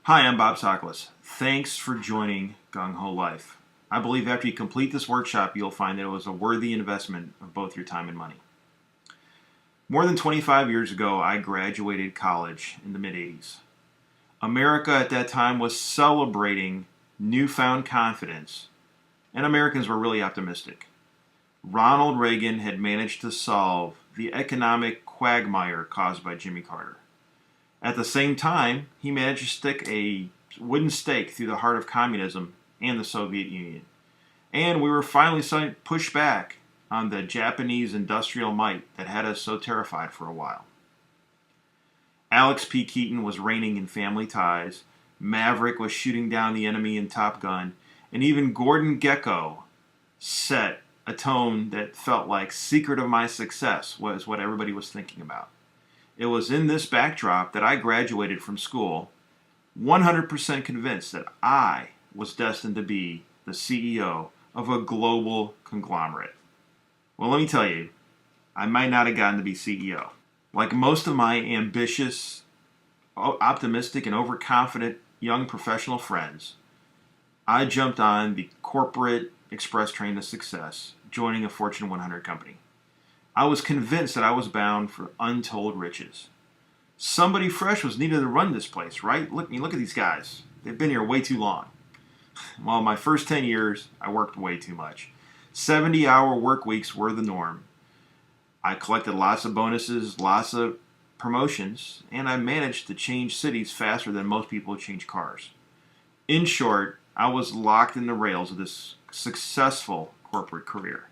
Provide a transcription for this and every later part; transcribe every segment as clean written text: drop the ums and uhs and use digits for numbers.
Hi, I'm Bob Soklas. Thanks for joining Gung Ho Life. I believe after you complete this workshop, you'll find that it was a worthy investment of both your time and money. More than 25 years ago, I graduated college in the mid-80s. America at that time was celebrating newfound confidence, and Americans were really optimistic. Ronald Reagan had managed to solve the economic quagmire caused by Jimmy Carter. At the same time, he managed to stick a wooden stake through the heart of communism and the Soviet Union. And we were finally starting to push back on the Japanese industrial might that had us so terrified for a while. Alex P. Keaton was reigning in Family Ties, Maverick was shooting down the enemy in Top Gun, and even Gordon Gekko set a tone that felt like Secret of My Success was what everybody was thinking about. It was in this backdrop that I graduated from school 100% convinced that I was destined to be the CEO of a global conglomerate. Well, let me tell you, I might not have gotten to be CEO. Like most of my ambitious, optimistic, and overconfident young professional friends, I jumped on the corporate express train to success, joining a Fortune 100 company. I was convinced that I was bound for untold riches. Somebody fresh was needed to run this place, right? Look at these guys. They've been here way too long. Well, my first 10 years, I worked way too much. 70-hour work weeks were the norm. I collected lots of bonuses, lots of promotions, and I managed to change cities faster than most people change cars. In short, I was locked in the rails of this successful corporate career.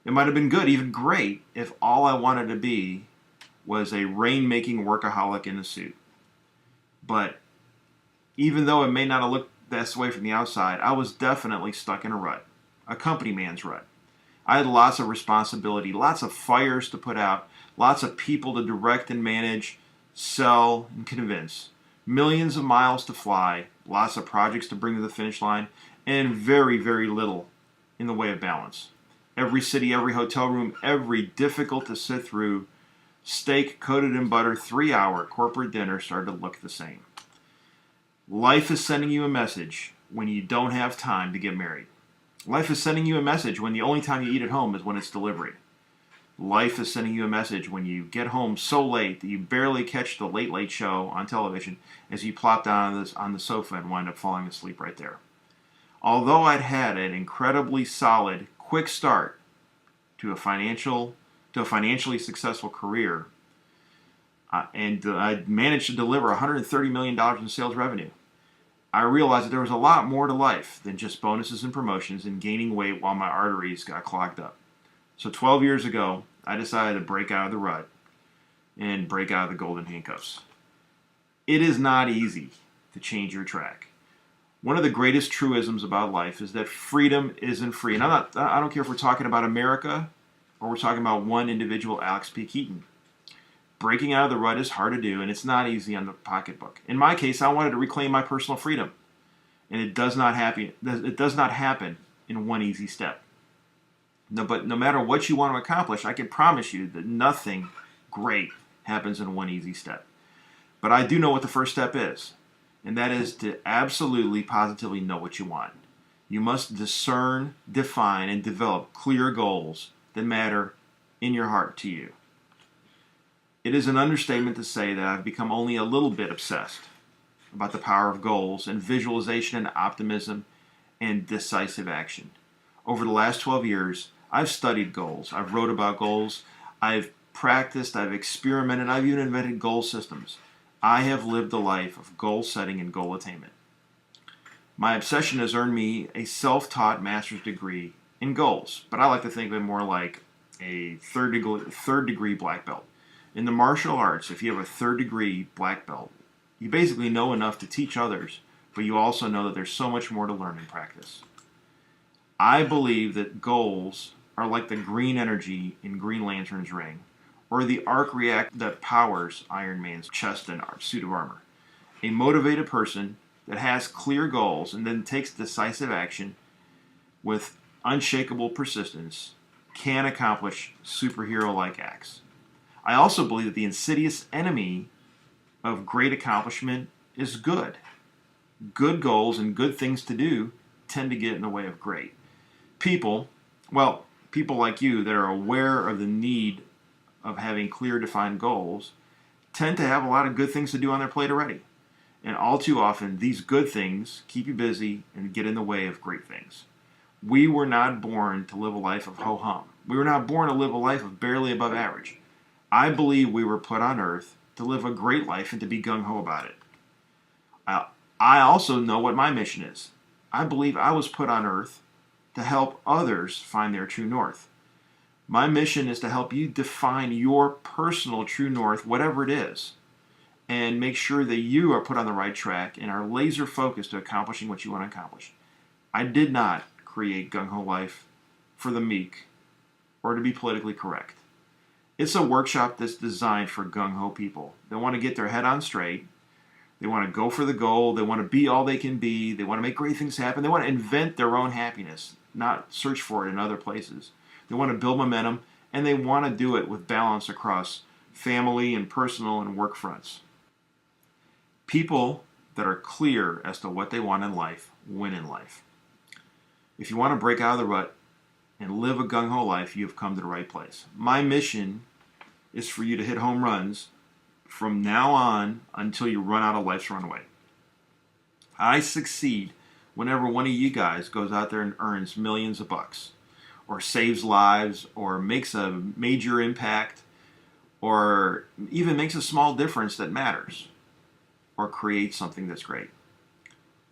It might have been good, even great, if all I wanted to be was a rainmaking workaholic in a suit. But even though it may not have looked this way from the outside, I was definitely stuck in a rut, a company man's rut. I had lots of responsibility, lots of fires to put out, lots of people to direct and manage, sell, and convince, millions of miles to fly, lots of projects to bring to the finish line, and very, very little in the way of balance. Every city, every hotel room, every difficult to sit through, steak coated in butter, 3-hour corporate dinner started to look the same. Life is sending you a message when you don't have time to get married. Life is sending you a message when the only time you eat at home is when it's delivery. Life is sending you a message when you get home so late that you barely catch the Late Late Show on television as you plop down on the sofa and wind up falling asleep right there. Although I'd had an incredibly solid, quick start to a financially successful career, and I managed to deliver $130 million in sales revenue, I realized that there was a lot more to life than just bonuses and promotions and gaining weight while my arteries got clogged up. So 12 years ago, I decided to break out of the rut and break out of the golden handcuffs. It is not easy to change your track. One of the greatest truisms about life is that freedom isn't free. And I don't care if we're talking about America or we're talking about one individual, Alex P. Keaton. Breaking out of the rut is hard to do, and it's not easy on the pocketbook. In my case, I wanted to reclaim my personal freedom, and it does not happen. It does not happen in one easy step. But no matter what you want to accomplish, I can promise you that nothing great happens in one easy step. But I do know what the first step is, and that is to absolutely, positively know what you want. You must discern, define, and develop clear goals that matter in your heart to you. It is an understatement to say that I've become only a little bit obsessed about the power of goals and visualization and optimism and decisive action. Over the last 12 years, I've studied goals. I've wrote about goals. I've practiced. I've experimented. I've even invented goal systems. I have lived a life of goal setting and goal attainment. My obsession has earned me a self-taught master's degree in goals, but I like to think of it more like a third degree black belt. In the martial arts, if you have a third-degree black belt, you basically know enough to teach others, but you also know that there's so much more to learn in practice. I believe that goals are like the green energy in Green Lantern's ring, or the arc reactor that powers Iron Man's chest and suit of armor. A motivated person that has clear goals and then takes decisive action with unshakable persistence can accomplish superhero-like acts. I also believe that the insidious enemy of great accomplishment is good. Good goals and good things to do tend to get in the way of great. People, well, people like you that are aware of the need of having clear, defined goals, tend to have a lot of good things to do on their plate already. And all too often, these good things keep you busy and get in the way of great things. We were not born to live a life of ho-hum. We were not born to live a life of barely above average. I believe we were put on earth to live a great life and to be gung-ho about it. I also know what my mission is. I believe I was put on earth to help others find their true north. My mission is to help you define your personal true north, whatever it is, and make sure that you are put on the right track and are laser focused to accomplishing what you want to accomplish. I did not create Gung-Ho Life for the meek or to be politically correct. It's a workshop that's designed for gung-ho people. They want to get their head on straight. They want to go for the goal. They want to be all they can be. They want to make great things happen. They want to invent their own happiness, not search for it in other places. They want to build momentum, and they want to do it with balance across family and personal and work fronts. People that are clear as to what they want in life win in life. If you want to break out of the rut and live a gung-ho life, you have come to the right place. My mission is for you to hit home runs from now on until you run out of life's runway. I succeed whenever one of you guys goes out there and earns millions of bucks, or saves lives, or makes a major impact, or even makes a small difference that matters, or creates something that's great.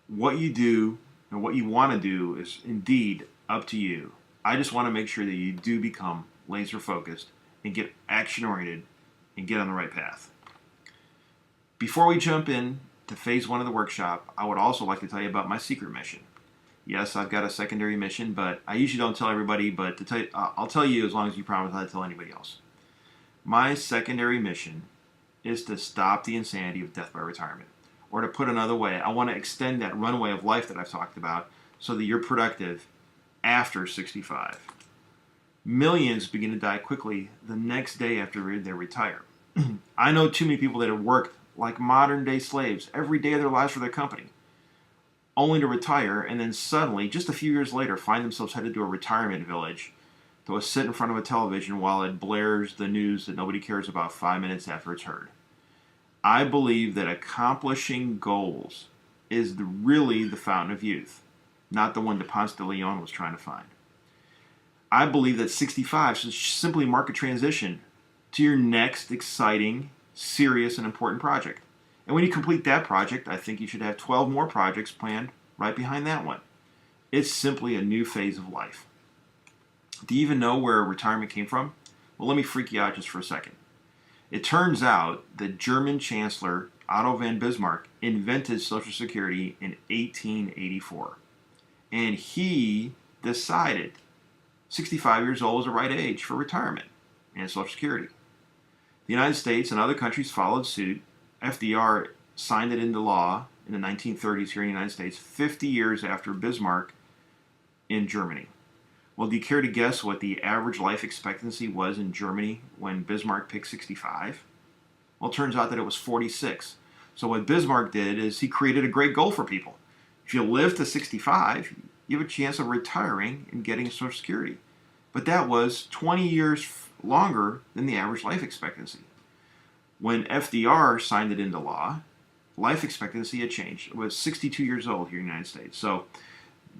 What you do and what you want to do is indeed up to you. I just want to make sure that you do become laser focused and get action oriented and get on the right path. Before we jump in to phase 1 of the workshop, I would also like to tell you about my secret mission. Yes, I've got a secondary mission, but I usually don't tell everybody, but I'll tell you as long as you promise not to tell anybody else. My secondary mission is to stop the insanity of death by retirement. Or to put another way, I want to extend that runway of life that I've talked about so that you're productive after 65. Millions begin to die quickly the next day after they retire. I know too many people that have worked like modern day slaves every day of their lives for their company, only to retire and then suddenly, just a few years later, find themselves headed to a retirement village to sit in front of a television while it blares the news that nobody cares about 5 minutes after it's heard. I believe that accomplishing goals is really the fountain of youth, not the one that Ponce de Leon was trying to find. I believe that 65 should simply mark a transition to your next exciting, serious, and important project. And when you complete that project, I think you should have 12 more projects planned right behind that one. It's simply a new phase of life. Do you even know where retirement came from? Well, let me freak you out just for a second. It turns out that German Chancellor Otto von Bismarck invented Social Security in 1884. And he decided 65 years old is the right age for retirement and Social Security. The United States and other countries followed suit. FDR signed it into law in the 1930s here in the United States, 50 years after Bismarck in Germany. Well, do you care to guess what the average life expectancy was in Germany when Bismarck picked 65? Well, it turns out that it was 46. So what Bismarck did is he created a great goal for people. If you live to 65, you have a chance of retiring and getting Social Security. But that was 20 years longer than the average life expectancy. When FDR signed it into law, life expectancy had changed. It was 62 years old here in the United States. So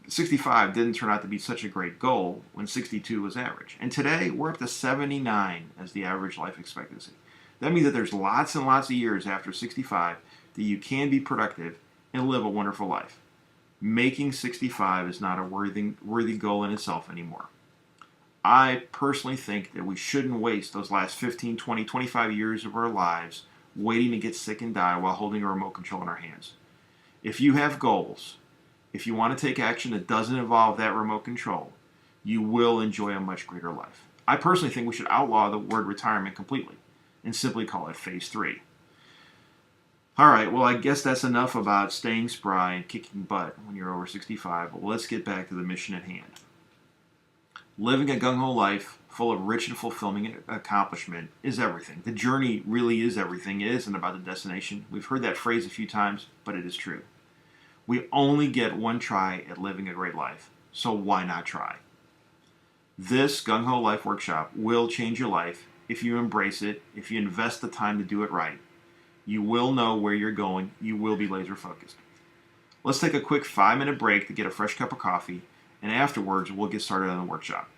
65 didn't turn out to be such a great goal when 62 was average. And today, we're up to 79 as the average life expectancy. That means that there's lots and lots of years after 65 that you can be productive and live a wonderful life. Making 65 is not a worthy goal in itself anymore. I personally think that we shouldn't waste those last 15, 20, 25 years of our lives waiting to get sick and die while holding a remote control in our hands. If you have goals, if you want to take action that doesn't involve that remote control, you will enjoy a much greater life. I personally think we should outlaw the word retirement completely and simply call it phase 3. All right, well, I guess that's enough about staying spry and kicking butt when you're over 65. But let's get back to the mission at hand. Living a gung-ho life full of rich and fulfilling accomplishment is everything. The journey really is everything. It isn't about the destination. We've heard that phrase a few times, but it is true. We only get one try at living a great life, so why not try? This Gung Ho Life Workshop will change your life if you embrace it, if you invest the time to do it right. You will know where you're going. You will be laser focused. Let's take a quick 5-minute break to get a fresh cup of coffee, and afterwards we'll get started on the workshop.